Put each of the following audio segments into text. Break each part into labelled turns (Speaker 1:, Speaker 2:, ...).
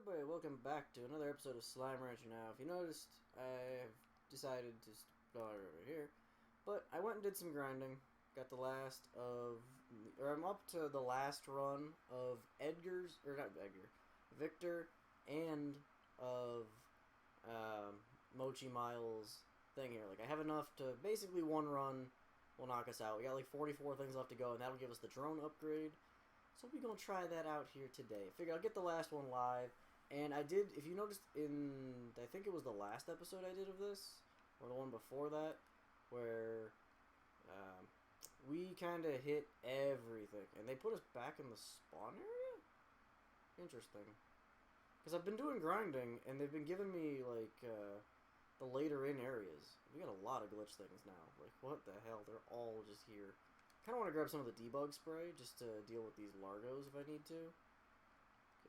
Speaker 1: everybody, welcome back to another episode of Slime Rancher. Now, if you noticed, I've decided to go over here, but I went and did some grinding. Got the last of, or I'm up to the last run of Edgar's, or not Edgar, Victor, and of Mochi Miles' thing here. Like, I have enough to basically one run will knock us out. We got like 44 things left to go, and that'll give us the drone upgrade. So we're going to try that out here today. Figure I'll get the last one live. And I did, if you noticed in, I think it was the last episode I did of this, or the one before that, where we kind of hit everything. And they put us back in the spawn area? Interesting. Because I've been doing grinding, and they've been giving me, like, the later in areas. We got a lot of glitch things now. Like, what the hell? They're all just here. I kind of want to grab some of the debug spray just to deal with these largos if I need to.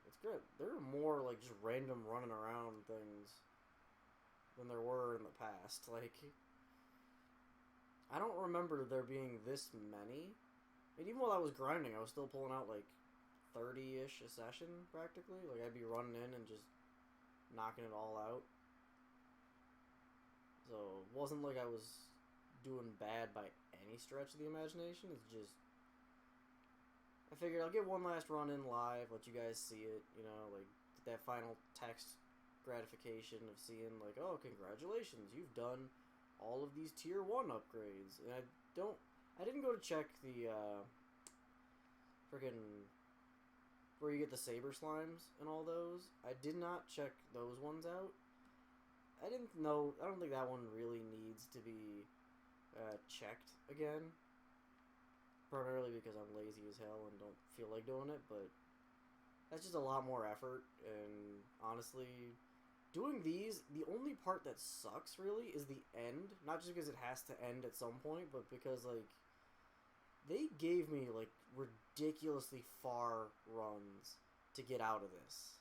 Speaker 1: It's good. There are more like just random running around things than there were in the past. Like, I don't remember there being this many. I mean, even while I was grinding, I was still pulling out like 30-ish a session practically. Like, I'd be running in and just knocking it all out. So it wasn't like I was doing bad by any stretch of the imagination. It's just, I figured I'll get one last run in live, let you guys see it, you know, like that final text gratification of seeing like, oh, congratulations, you've done all of these tier 1 upgrades. And I didn't go to check the freaking where you get the saber slimes and all those. I did not check those ones out. I don't think that one really needs to be checked again, primarily because I'm lazy as hell and don't feel like doing it, but that's just a lot more effort, and honestly, doing these, the only part that sucks, really, is the end, not just because it has to end at some point, but because, like, they gave me, like, ridiculously far runs to get out of this.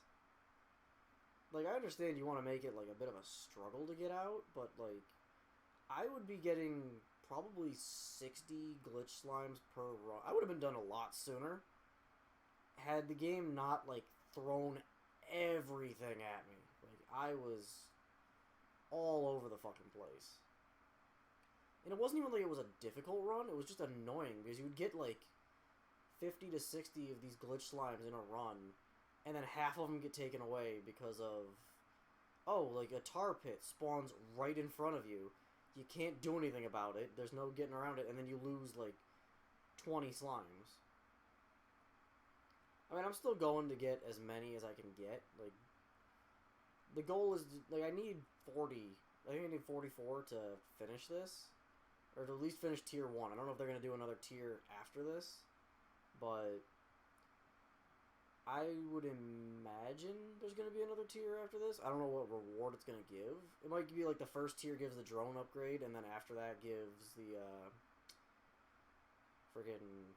Speaker 1: Like, I understand you want to make it, like, a bit of a struggle to get out, but, like, I would be getting probably 60 glitch slimes per run. I would have been done a lot sooner had the game not, like, thrown everything at me. Like, I was all over the fucking place. And it wasn't even like it was a difficult run. It was just annoying because you would get, like, 50 to 60 of these glitch slimes in a run, and then half of them get taken away because of, oh, like, a tar pit spawns right in front of you. You can't do anything about it. There's no getting around it, and then you lose, like, 20 slimes. I mean, I'm still going to get as many as I can get. Like, the goal is, like, I need 40. I think I need 44 to finish this. Or to at least finish tier 1. I don't know if they're going to do another tier after this. But I would imagine there's going to be another tier after this. I don't know what reward it's going to give. It might be like the first tier gives the drone upgrade, and then after that gives the, friggin'...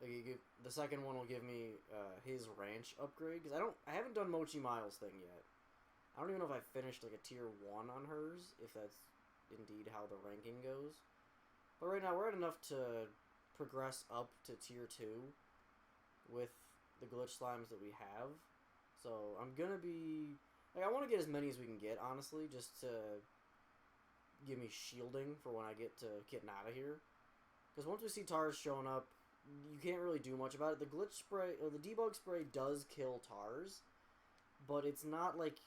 Speaker 1: Like, the second one will give me, his ranch upgrade. Because I haven't done Mochi Miles' thing yet. I don't even know if I finished, like, a tier 1 on hers, if that's indeed how the ranking goes. But right now, we're at enough to progress up to tier 2 with the glitch slimes that we have. So I'm gonna be, like, I want to get as many as we can get, honestly, just to give me shielding for when I get to getting out of here. Because once we see tars showing up, you can't really do much about it. The glitch spray, or the debug spray, does kill tars, but it's not like,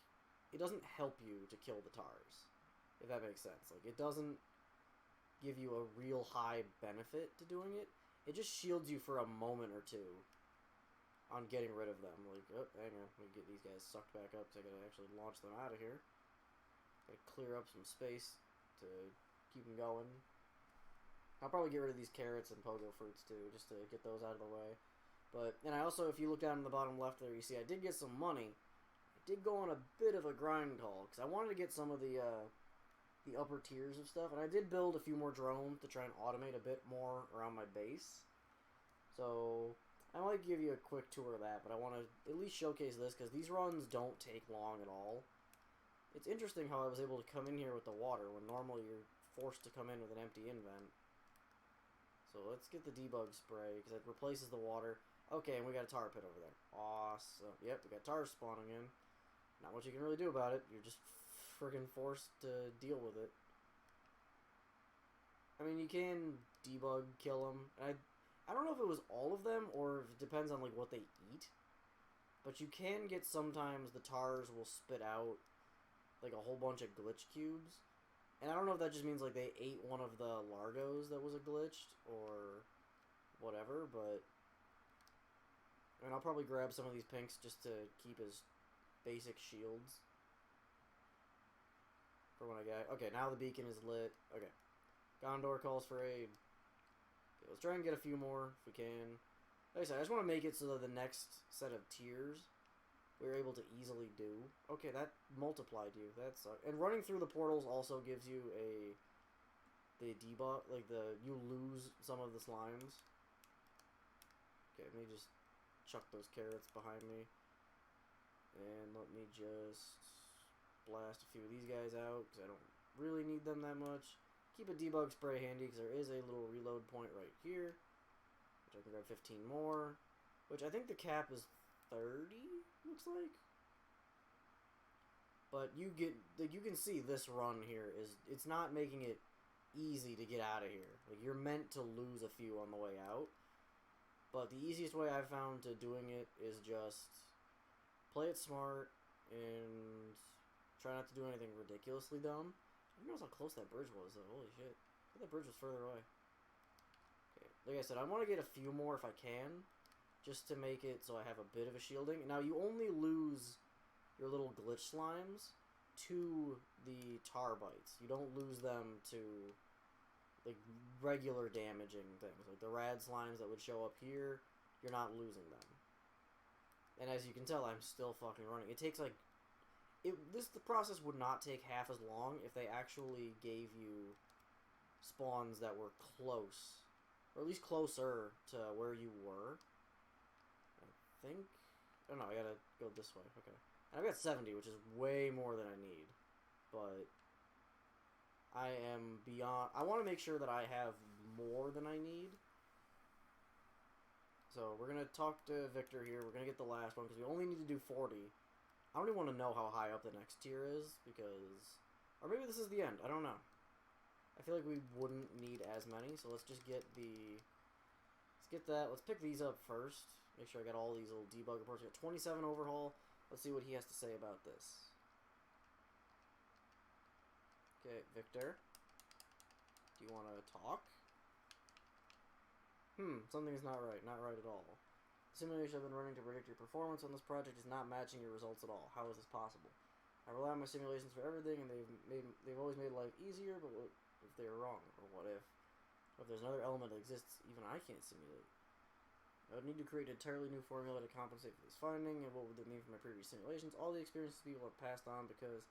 Speaker 1: it doesn't help you to kill the tars, if that makes sense. Like, it doesn't give you a real high benefit to doing it. It just shields you for a moment or two on getting rid of them. Like, oh, hang on, let me get these guys sucked back up so I gotta actually launch them out of here. Gotta clear up some space to keep them going. I'll probably get rid of these carrots and pogo fruits too, just to get those out of the way. But, and I also, if you look down in the bottom left there, you see I did get some money. I did go on a bit of a grind call, because I wanted to get some of the upper tiers of stuff, and I did build a few more drones to try and automate a bit more around my base. So I might give you a quick tour of that, but I want to at least showcase this, because these runs don't take long at all. It's interesting how I was able to come in here with the water, when normally you're forced to come in with an empty invent. So let's get the debug spray, because it replaces the water. Okay, and we got a tar pit over there. Awesome. Yep, we got tars spawning in. Not much you can really do about it. You're just friggin' forced to deal with it. I mean, you can debug kill them. I don't know if it was all of them or if it depends on like what they eat. But you can get sometimes the tars will spit out like a whole bunch of glitch cubes. And I don't know if that just means like they ate one of the Largos that was a glitched or whatever, but I mean, I'll probably grab some of these pinks just to keep as basic shields for when I get... Okay, now the beacon is lit. Okay. Gondor calls for aid. Okay, let's try and get a few more if we can. Like I said, I just want to make it so that the next set of tiers we're able to easily do. Okay, that multiplied you. That sucks. And running through the portals also gives you the debuff, like you lose some of the slimes. Okay, let me just chuck those carrots behind me. And let me just blast a few of these guys out, because I don't really need them that much. Keep a debug spray handy, because there is a little reload point right here, which I can grab 15 more, which I think the cap is 30, looks like. But you can see this run here it's not making it easy to get out of here. Like, you're meant to lose a few on the way out. But the easiest way I've found to doing it is just play it smart and try not to do anything ridiculously dumb. I didn't realize how close that bridge was, though. Holy shit. I thought that bridge was further away. Okay. Like I said, I want to get a few more if I can, just to make it so I have a bit of a shielding. Now, you only lose your little glitch slimes to the tar bites. You don't lose them to like regular damaging things. Like the rad slimes that would show up here, you're not losing them. And as you can tell, I'm still fucking running. It takes like... the process would not take half as long if they actually gave you spawns that were close. Or at least closer to where you were. I think... Oh no, I gotta go this way. Okay. And I've got 70, which is way more than I need. But I am beyond... I want to make sure that I have more than I need. So we're going to talk to Victor here. We're going to get the last one because we only need to do 40. I don't even want to know how high up the next tier is because... Or maybe this is the end. I don't know. I feel like we wouldn't need as many, so let's just get the... Let's get that. Let's pick these up first. Make sure I got all these little debug reports. We got 27 overhaul. Let's see what he has to say about this. Okay, Victor. Do you want to talk? Something's not right. Not right at all. The simulation I've been running to predict your performance on this project is not matching your results at all. How is this possible? I rely on my simulations for everything, and they've always made life easier, but what if they're wrong? Or what if there's another element that exists even I can't simulate? I would need to create an entirely new formula to compensate for this finding, and what would that mean for my previous simulations? All the experiences people have passed on because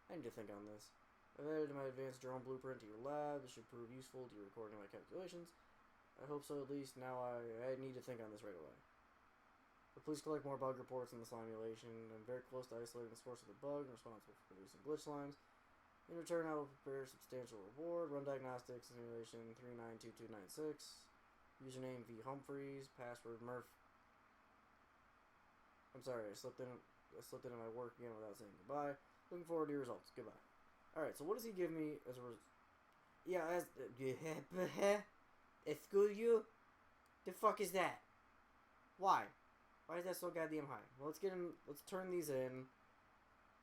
Speaker 1: I need to think on this. I've added my advanced drone blueprint to your lab. This should prove useful to your recording of my calculations. I hope so, at least. Now I need to think on this right away. But please collect more bug reports in the simulation. I'm very close to isolating the source of the bug and responsible for producing glitch slimes. In return, I will prepare a substantial reward. Run diagnostics simulation 392296. Username V Humphreys. Password Murph. I'm sorry, I slipped in my work again without saying goodbye. Looking forward to your results. Goodbye. Alright, so what does he give me as a result? Yeah, as... Excuse you? The fuck is that? Why? Why is that so goddamn high? Well, let's turn these in.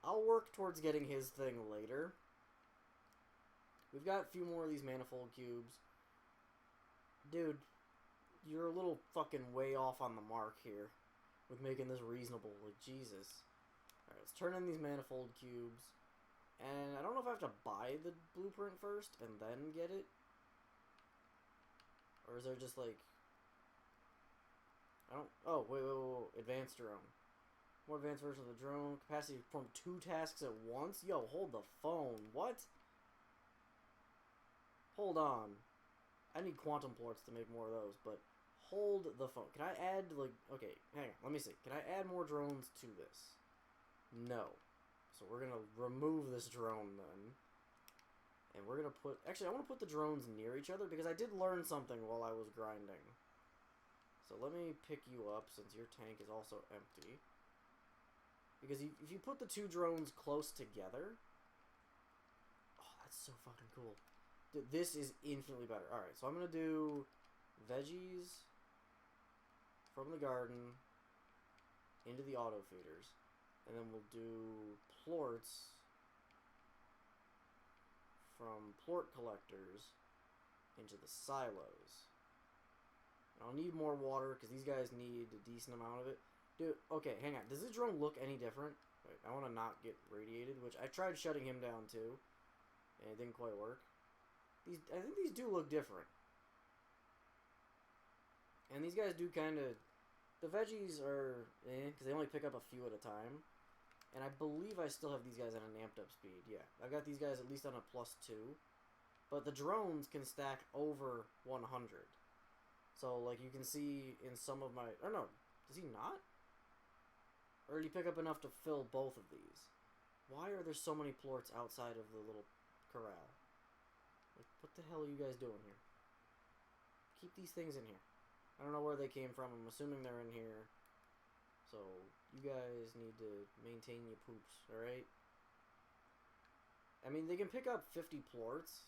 Speaker 1: I'll work towards getting his thing later. We've got a few more of these manifold cubes. Dude, you're a little fucking way off on the mark here with making this reasonable. Like, Jesus. Alright, let's turn in these manifold cubes. And I don't know if I have to buy the blueprint first and then get it. Or is there just like... I don't... Oh, wait. Advanced drone. More advanced version of the drone. Capacity to perform 2 tasks at once? Yo, hold the phone. What? Hold on. I need quantum ports to make more of those, but hold the phone. Can I add, like... Okay, hang on. Let me see. Can I add more drones to this? No. So we're going to remove this drone then. And we're going to put... Actually, I want to put the drones near each other because I did learn something while I was grinding. So let me pick you up since your tank is also empty. Because if you put the two drones close together... Oh, that's so fucking cool. Dude, this is infinitely better. Alright, so I'm going to do veggies from the garden into the auto feeders. And then we'll do plorts from plort collectors into the silos. And I'll need more water because these guys need a decent amount of it. Dude, okay, hang on. Does this drone look any different? Wait, I want to not get radiated, which I tried shutting him down too, and it didn't quite work. I think these do look different. And these guys do kind of... The veggies are because they only pick up a few at a time. And I believe I still have these guys at an amped up speed. Yeah, I've got these guys at least on a +2. But the drones can stack over 100. So, like, you can see in some of my... Or no, does he not? Or did he pick up enough to fill both of these? Why are there so many plorts outside of the little corral? Like, what the hell are you guys doing here? Keep these things in here. I don't know where they came from. I'm assuming they're in here. So, you guys need to maintain your poops, alright? I mean, they can pick up 50 plorts,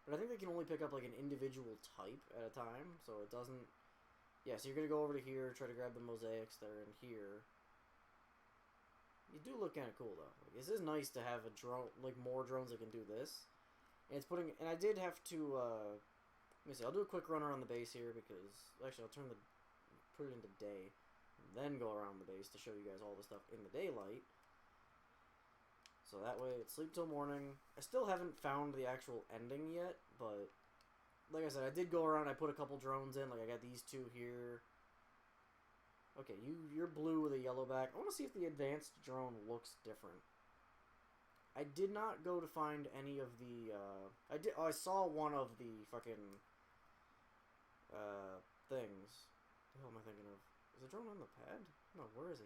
Speaker 1: but I think they can only pick up, like, an individual type at a time, so it doesn't... Yeah, so you're gonna go over to here, try to grab the mosaics that are in here. You do look kind of cool, though. Like, this is nice to have a drone, like, more drones that can do this. And it's putting... And I did have to, let me see, I'll do a quick run around the base here, because... Actually, I'll put it into day. Then go around the base to show you guys all the stuff in the daylight. So that way, it's sleep till morning. I still haven't found the actual ending yet, but like I said, I did go around. I put a couple drones in. Like, I got these two here. Okay, you're blue with a yellow back. I want to see if the advanced drone looks different. I did not go to find any of the, I saw one of the fucking, things. What the hell am I thinking of? Is the drone on the pad? No, where is he?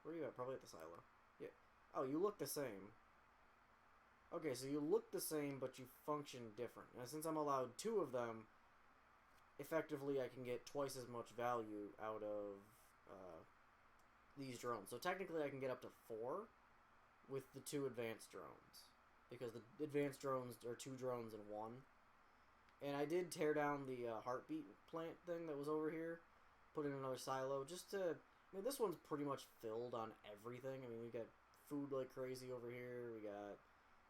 Speaker 1: Where are you at? Probably at the silo. Yeah. Oh, you look the same. Okay, so you look the same, but you function different. Now, since I'm allowed 2 of them, effectively I can get twice as much value out of these drones. So technically I can get up to 4 with the 2 advanced drones. Because the advanced drones are 2 drones in 1. And I did tear down the heartbeat plant thing that was over here. Put in another silo just to... I mean, this one's pretty much filled on everything. I mean, we got food like crazy over here. We got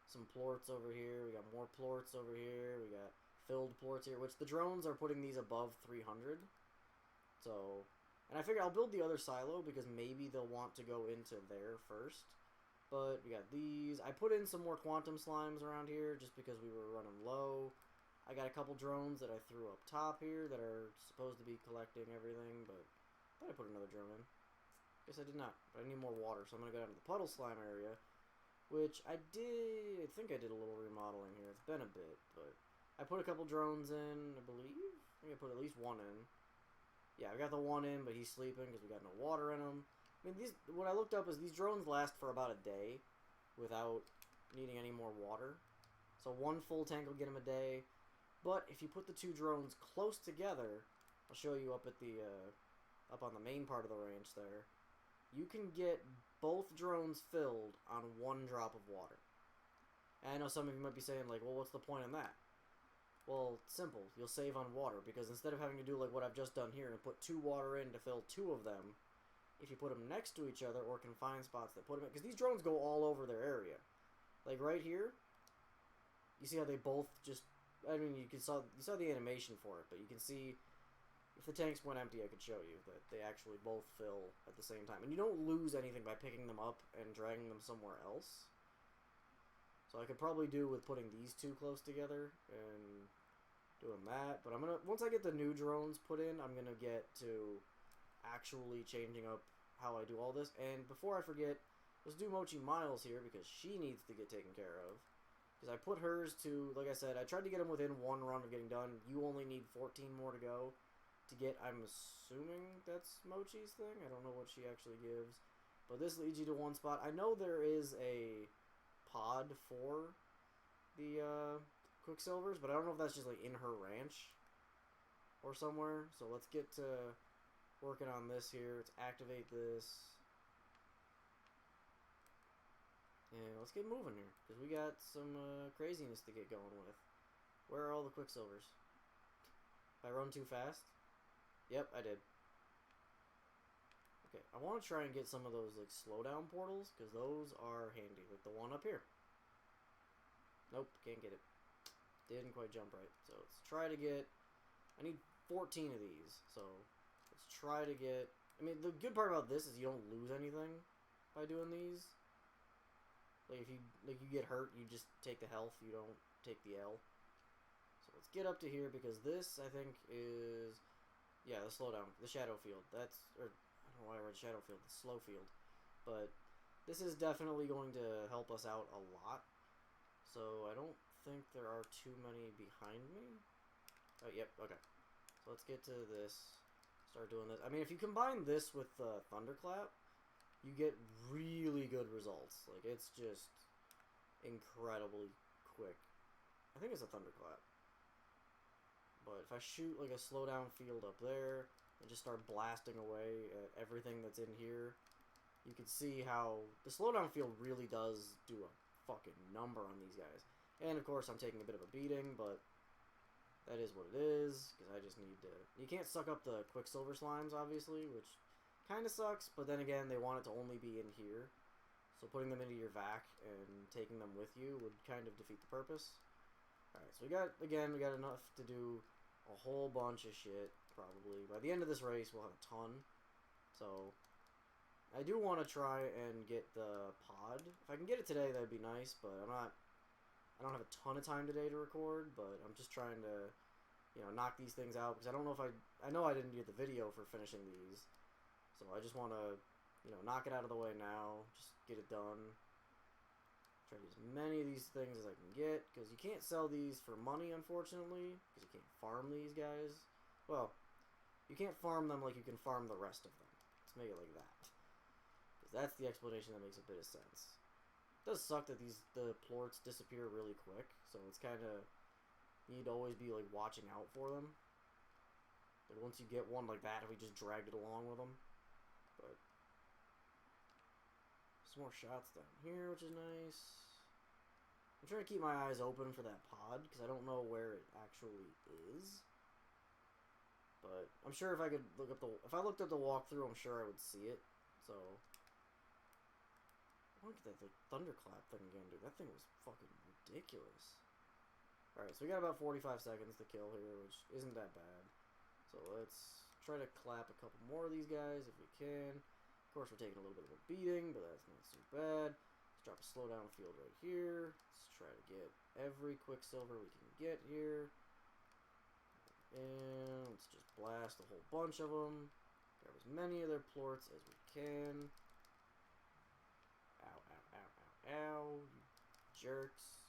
Speaker 1: some plorts over here. We got more plorts over here. We got filled plorts here, which the drones are putting these above 300. So, and I figure I'll build the other silo because maybe they'll want to go into there first. But we got these. I put in some more quantum slimes around here just because we were running low. I got a couple drones that I threw up top here that are supposed to be collecting everything, but I thought I put another drone in. Guess I did not, but I need more water, so I'm going to go down to the puddle slime area, which I think I did a little remodeling here. It's been a bit, but I put a couple drones in, I believe. I think I put at least 1 in. Yeah, I got the 1 in, but he's sleeping because we got no water in him. I mean, what I looked up is these drones last for about a day without needing any more water. So 1 full tank will get him a day. But if you put the 2 drones close together, I'll show you up at the up on the main part of the ranch there. You can get both drones filled on 1 drop of water. And I know some of you might be saying, like, well, what's the point in that? Well, it's simple. You'll save on water because instead of having to do like what I've just done here and put 2 water in to fill 2 of them, if you put them next to each other or can find spots that put them in, because these drones go all over their area. Like right here, you see how they both just... I mean, you saw the animation for it, but you can see if the tanks went empty, I could show you that they actually both fill at the same time. And you don't lose anything by picking them up and dragging them somewhere else. So I could probably do with putting these 2 close together and doing that. But once I get the new drones put in, I'm gonna get to actually changing up how I do all this. And before I forget, let's do Mochi Miles here because she needs to get taken care of. Because I put hers to, like I said, I tried to get them within 1 run of getting done. You only need 14 more to go to get, I'm assuming that's Mochi's thing. I don't know what she actually gives. But this leads you to 1 spot. I know there is a pod for the Quicksilvers, but I don't know if that's just like in her ranch. or somewhere. So let's get to working on this here. Let's activate this. And let's get moving here, because we got some craziness to get going with. Where are all the Quicksilvers? If I run too fast? Yep, I did. Okay, I want to try and get some of those like slowdown portals, because those are handy. Like the one up here. Nope, can't get it. Didn't quite jump right. So let's try to get... I need 14 of these, so let's try to get... I mean, the good part about this is you don't lose anything by doing these. Like, if you get hurt, you just take the health, you don't take the L. So let's get up to here, because this, I think, is... Yeah, the slowdown, the shadow field. That's... Or, I don't know why I read shadow field, the slow field. But this is definitely going to help us out a lot. So I don't think there are too many behind me. Oh, yep, okay. So let's get to this. Start doing this. I mean, if you combine this with the Thunderclap, you get really good results. Like, it's just incredibly quick. I think it's a Thunderclap. But if I shoot, like, a slowdown field up there and just start blasting away at everything that's in here, you can see how the slowdown field really does do a fucking number on these guys. And, of course, I'm taking a bit of a beating, but that is what it is, because I just need to... You can't suck up the Quicksilver slimes, obviously, which kind of sucks, but then again, they want it to only be in here. So putting them into your vac and taking them with you would kind of defeat the purpose. Alright, so we got enough to do a whole bunch of shit, probably. By the end of this race, we'll have a ton. So, I do want to try and get the pod. If I can get it today, that'd be nice, but I don't have a ton of time today to record, but I'm just trying to, you know, knock these things out, because I don't know if I know I didn't get the video for finishing these, so I just want to, you know, knock it out of the way now, just get it done, try to get as many of these things as I can get, because you can't sell these for money, unfortunately, because you can't farm these guys. Well, you can't farm them like you can farm the rest of them. Let's make it like that. That's the explanation that makes a bit of sense. It does suck that the plorts disappear really quick, so it's kind of... You need to always be, like, watching out for them. Like, once you get one like that, if we just dragged it along with them. But... Some more shots down here, which is nice. I'm trying to keep my eyes open for that pod, because I don't know where it actually is. But I'm sure if I could look up the... If I looked up the walkthrough, I'm sure I would see it. So... Look at that, like, thunderclap thing again, dude. That thing was fucking ridiculous. Alright, so we got about 45 seconds to kill here, which isn't that bad. So let's try to clap a couple more of these guys if we can. Of course, we're taking a little bit of a beating, but that's not too bad. Let's drop a slowdown field right here. Let's try to get every Quicksilver we can get here. And let's just blast a whole bunch of them. Grab as many of their plorts as we can. Ow, ow, ow, ow, ow, you jerks.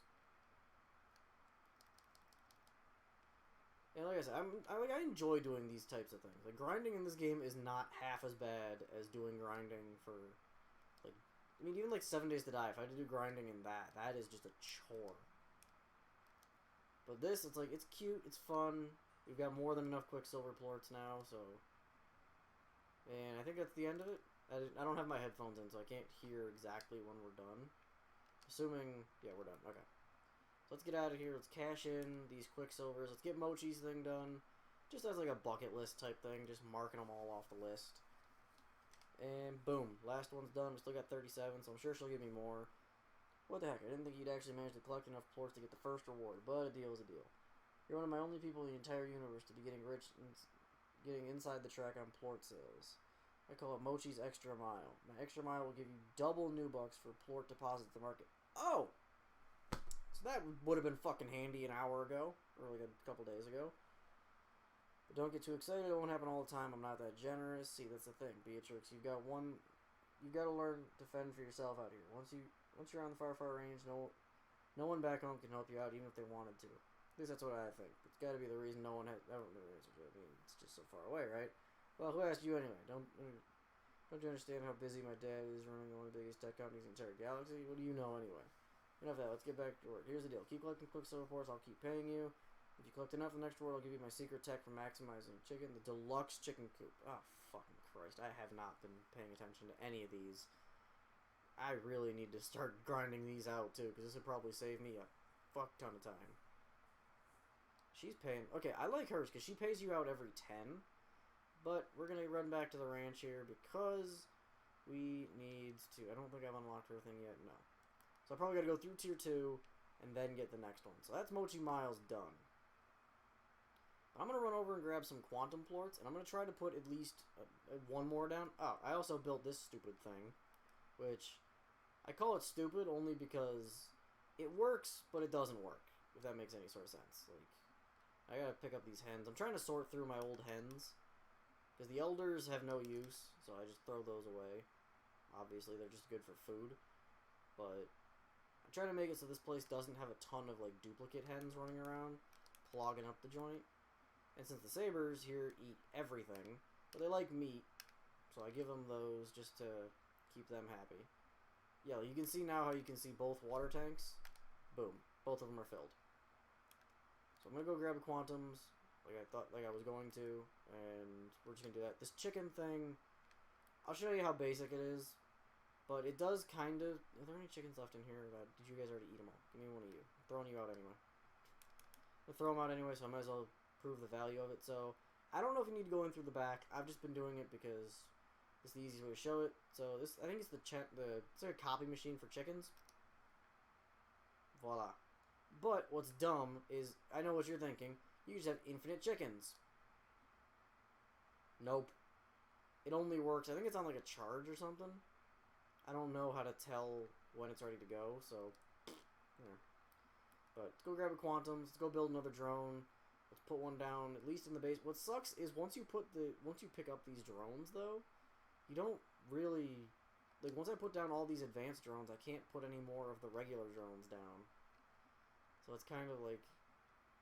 Speaker 1: And like I said, I enjoy doing these types of things. Like, grinding in this game is not half as bad as doing grinding for, like, I mean, even like 7 Days to Die, if I had to do grinding in that is just a chore. But this, it's like, it's cute, it's fun. We've got more than enough Quicksilver plorts now, so... And I think that's the end of it. I don't have my headphones in, so I can't hear exactly when we're done. Assuming... Yeah, we're done. Okay. So let's get out of here. Let's cash in these Quicksilvers. Let's get Mochi's thing done. Just as like a bucket list type thing. Just marking them all off the list. And boom. Last one's done. We still got 37, so I'm sure she'll give me more. What the heck? I didn't think you'd actually manage to collect enough plorts to get the first reward, but a deal is a deal. You're one of my only people in the entire universe to be getting rich and getting inside the track on plort sales. I call it Mochi's Extra Mile. My Extra Mile will give you double new bucks for plort deposits at the market. Oh! So that would have been fucking handy an hour ago, or like a couple days ago. But don't get too excited, it won't happen all the time, I'm not that generous. See, that's the thing, Beatrix, you've got to learn to fend for yourself out here. Once you're on the far range, no one back home can help you out, even if they wanted to. At least that's what I think. It's got to be the reason no one has... I don't know the answer to it. I mean, it's just so far away, right? Well, who asked you anyway? Don't you understand how busy my dad is running one of the biggest tech companies in the entire galaxy? What do you know anyway? Enough of that. Let's get back to work. Here's the deal. Keep collecting Quicksilver reports. I'll keep paying you. If you collect enough in the next world, I'll give you my secret tech for maximizing chicken. The deluxe chicken coop. Oh, fucking Christ. I have not been paying attention to any of these. I really need to start grinding these out, too, because this would probably save me a fuck ton of time. She's paying... Okay, I like hers, because she pays you out every 10. But we're going to run back to the ranch here, because we need to... I don't think I've unlocked everything yet. No. So I probably got to go through Tier 2, and then get the next one. So that's Mochi Miles done. I'm going to run over and grab some quantum plorts, and I'm going to try to put at least one more down. Oh, I also built this stupid thing, which... I call it stupid only because it works, but it doesn't work, if that makes any sort of sense. Like, I gotta pick up these hens. I'm trying to sort through my old hens, because the elders have no use, so I just throw those away. Obviously, they're just good for food, but I'm trying to make it so this place doesn't have a ton of, like, duplicate hens running around, clogging up the joint. And since the sabers here eat everything, but they like meat, so I give them those just to keep them happy. Yeah, you can see now how you can see both water tanks. Boom. Both of them are filled. So I'm going to go grab the quantums, like I was going to, and we're just going to do that. This chicken thing, I'll show you how basic it is, but it does kind of... Are there any chickens left in here? Did you guys already eat them all? Give me one of you. I'm throwing you out anyway. I'll throw them out anyway, so I might as well prove the value of it. So, I don't know if you need to go in through the back. I've just been doing it because... It's the easiest way to show it. So this, I think it's it's like a copy machine for chickens. Voila. But what's dumb is, I know what you're thinking. You just have infinite chickens. Nope. It only works, I think it's on like a charge or something. I don't know how to tell when it's ready to go, so yeah. But let's go grab a quantum. Let's go build another drone. Let's put one down, at least in the base. What sucks is once you pick up these drones though, you don't really... Like, once I put down all these advanced drones, I can't put any more of the regular drones down. So it's kind of, like...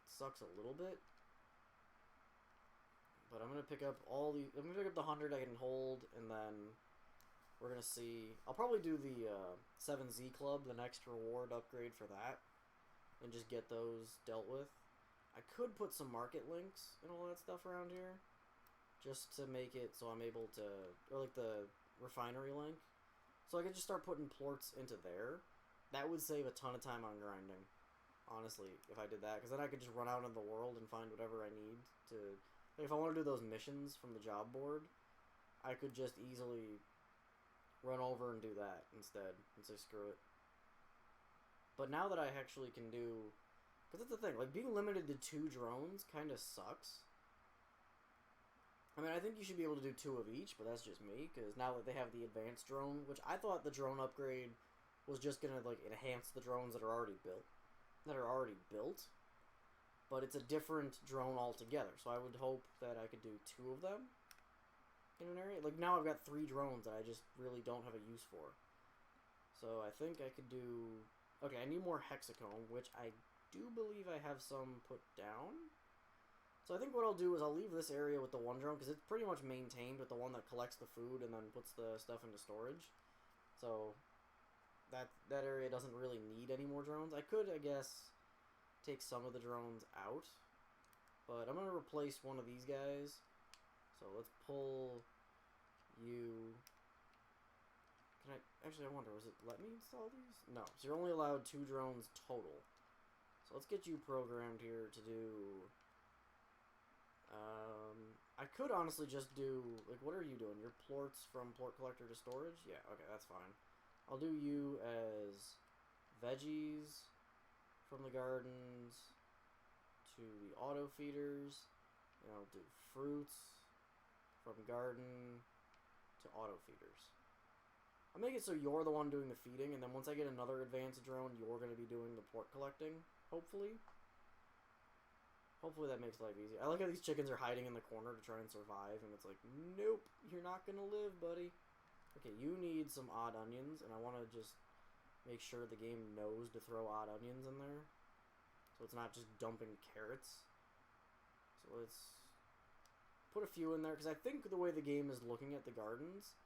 Speaker 1: Sucks a little bit. But I'm going to pick up all the... I'm going to pick up the 100 I can hold, and then... We're going to see... I'll probably do the 7Z Club, the next reward upgrade for that. And just get those dealt with. I could put some market links and all that stuff around here. Just to make it so I'm able to... Or like the refinery link. So I could just start putting plorts into there. That would save a ton of time on grinding. Honestly, if I did that. Because then I could just run out in the world and find whatever I need to... Like if I want to do those missions from the job board, I could just easily run over and do that instead. And say screw it. But now that I actually can do... Because that's the thing. Like being limited to 2 drones kind of sucks. I mean, I think you should be able to do 2 of each, but that's just me, because now that they have the advanced drone, which I thought the drone upgrade was just going to, like, enhance the drones that are already built. But it's a different drone altogether, so I would hope that I could do 2 of them in an area. Like, now I've got 3 drones that I just really don't have a use for. So I think I could do... Okay, I need more hexacomb, which I do believe I have some put down. So I think what I'll do is I'll leave this area with the 1 drone, because it's pretty much maintained with the one that collects the food and then puts the stuff into storage. So that area doesn't really need any more drones. I could, I guess, take some of the drones out, but I'm going to replace one of these guys. So let's pull you... Can I... Actually, I wonder, was it let me install these? No, so you're only allowed 2 drones total. So let's get you programmed here to do... I could honestly just do, like, what are you doing? Your plorts from plort collector to storage? Yeah, okay, that's fine. I'll do you as veggies from the gardens to the auto feeders, and I'll do fruits from garden to auto feeders. I'll make it so you're the one doing the feeding, and then once I get another advanced drone, you're going to be doing the plort collecting, hopefully. Hopefully that makes life easy. I like how these chickens are hiding in the corner to try and survive, and it's like, nope, you're not gonna live, buddy. Okay, you need some odd onions, and I want to just make sure the game knows to throw odd onions in there. So it's not just dumping carrots. So let's put a few in there, because I think the way the game is looking at the gardens,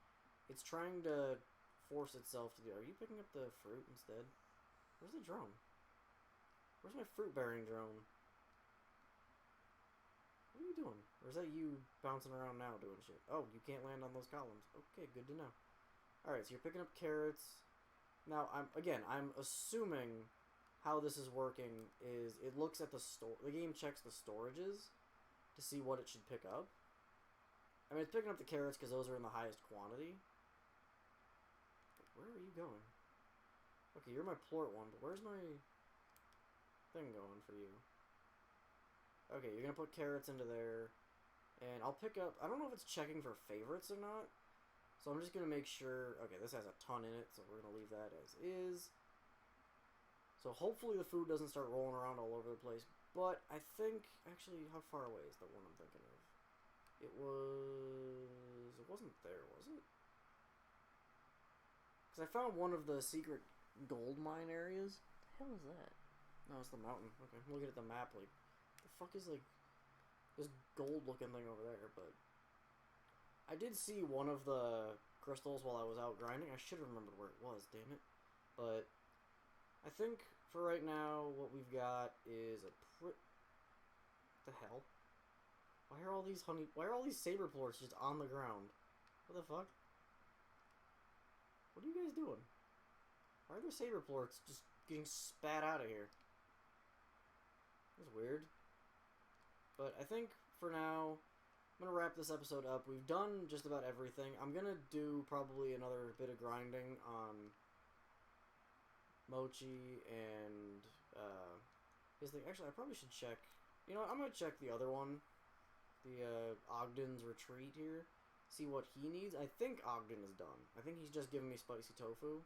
Speaker 1: it's trying to force itself to do... Are you picking up the fruit instead? Where's the drone? Where's my fruit-bearing drone? What are you doing? Or is that you bouncing around now doing shit? Oh, you can't land on those columns. Okay, good to know. Alright, so you're picking up carrots. Now, I'm assuming how this is working is it looks at the store. The game checks the storages to see what it should pick up. I mean, it's picking up the carrots because those are in the highest quantity. But where are you going? Okay, you're my plort one, but where's my thing going for you? Okay, you're gonna put carrots into there, and I'll pick up. I don't know if it's checking for favorites or not, so I'm just gonna make sure. Okay, this has a ton in it, so we're gonna leave that as is. So hopefully the food doesn't start rolling around all over the place. But I think actually, how far away is the one I'm thinking of? It wasn't there, was it? Because I found one of the secret gold mine areas. What the hell is that? No, it's the mountain. Okay, I'm looking at the map like, the fuck is like this gold looking thing over there? But I did see one of the crystals while I was out grinding. I should have remembered where it was, damn it. But I think for right now, what we've got is a what the hell? Why are all these saber plorts just on the ground? What the fuck? What are you guys doing? Why are there saber plorts just getting spat out of here? That's weird. But I think for now, I'm gonna wrap this episode up. We've done just about everything. I'm gonna do probably another bit of grinding on Mochi and his thing. Actually, I probably should check. You know what? I'm gonna check the other one, the Ogden's retreat here. See what he needs. I think Ogden is done. I think he's just giving me spicy tofu.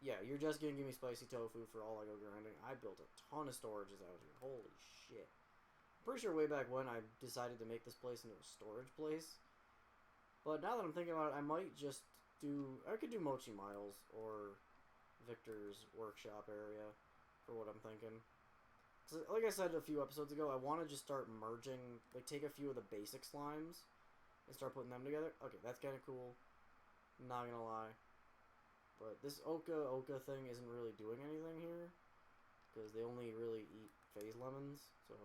Speaker 1: Yeah, you're just gonna give me spicy tofu for all I go grinding. I built a ton of storages out here. Holy shit. I'm pretty sure way back when I decided to make this place into a storage place. But now that I'm thinking about it, I might just do... I could do Mochi Miles or Victor's workshop area for what I'm thinking. So, like I said a few episodes ago, I want to just start merging, like take a few of the basic slimes and start putting them together. Okay, that's kind of cool. Not gonna lie. But this Oka thing isn't really doing anything here, because they only really eat phase lemons, so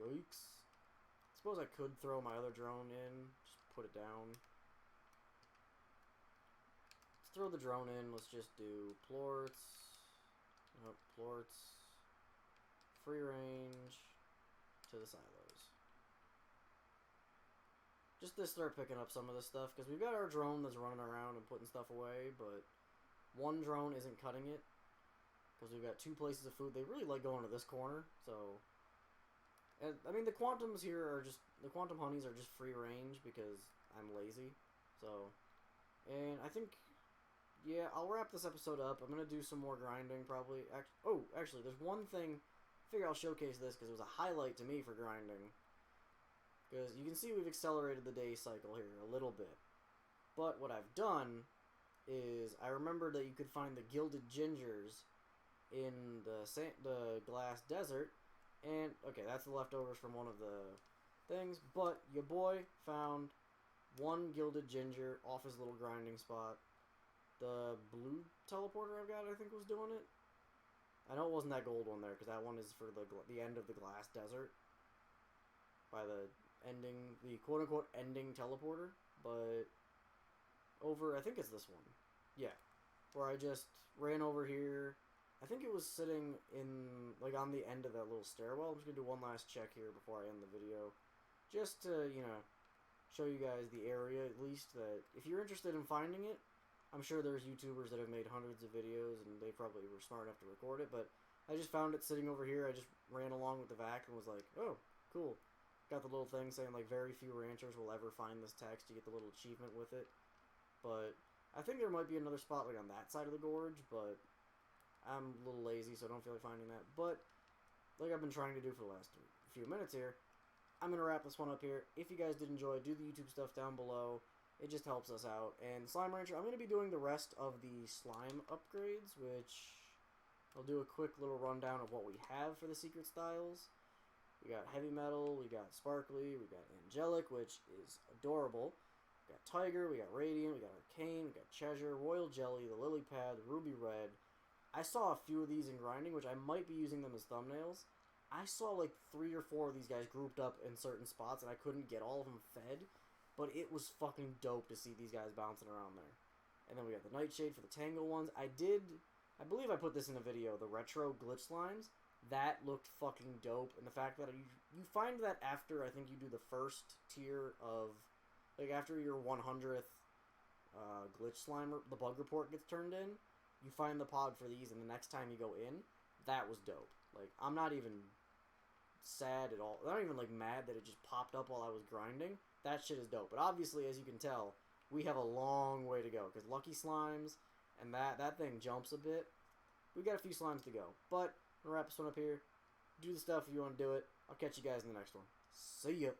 Speaker 1: yikes. I suppose I could throw my other drone in, just put it down. Let's throw the drone in, let's just do plorts, nope, plorts, free range, to the silos. Just to start picking up some of this stuff, because we've got our drone that's running around and putting stuff away, but one drone isn't cutting it, because we've got two places of food. They really like going to this corner, so... And, I mean, the quantums here are just... The quantum honeys are just free range, because I'm lazy, so... And I think... Yeah, I'll wrap this episode up. I'm going to do some more grinding, probably. Actually, there's one thing... I figure I'll showcase this, because it was a highlight to me for grinding. Because you can see we've accelerated the day cycle here a little bit. But what I've done is I remembered that you could find the gilded gingers in the glass desert. And, okay, that's the leftovers from one of the things. But your boy found one gilded ginger off his little grinding spot. The blue teleporter I've got, I think, was doing it. I know it wasn't that gold one there, because that one is for the end of the glass desert. By the quote-unquote ending teleporter, but over, I think it's this one, yeah, where I just ran over here. I think it was sitting in, like, on the end of that little stairwell. I'm just gonna do one last check here before I end the video, just to, you know, show you guys the area, at least, that if you're interested in finding it, I'm sure there's YouTubers that have made hundreds of videos, and they probably were smart enough to record it, but I just found it sitting over here. I just ran along with the vac and was like, oh, cool. Got the little thing saying, like, very few ranchers will ever find this text. You get the little achievement with it. But I think there might be another spot, like, on that side of the gorge, but I'm a little lazy, so I don't feel like finding that. But, like I've been trying to do for the last few minutes here, I'm going to wrap this one up here. If you guys did enjoy, do the YouTube stuff down below. It just helps us out. And Slime Rancher, I'm going to be doing the rest of the slime upgrades, which I'll do a quick little rundown of what we have for the secret styles. We got Heavy Metal, we got Sparkly, we got Angelic, which is adorable. We got Tiger, we got Radiant, we got Arcane, we got Treasure, Royal Jelly, the Lily Pad, the Ruby Red. I saw a few of these in grinding, which I might be using them as thumbnails. I saw like 3 or 4 of these guys grouped up in certain spots, and I couldn't get all of them fed, but it was fucking dope to see these guys bouncing around there. And then we got the Nightshade for the Tango ones. I believe I put this in a video, the retro glitch slimes. That looked fucking dope, and the fact that you find that after, I think you do the first tier of, like after your 100th glitch slime, the bug report gets turned in, you find the pod for these, and the next time you go in, that was dope. Like, I'm not even sad at all. I'm not even, like, mad that it just popped up while I was grinding. That shit is dope. But obviously, as you can tell, we have a long way to go, because Lucky Slimes, and that thing jumps a bit. We got a few slimes to go. But, I'm going to wrap this one up here. Do the stuff if you want to do it. I'll catch you guys in the next one. See ya.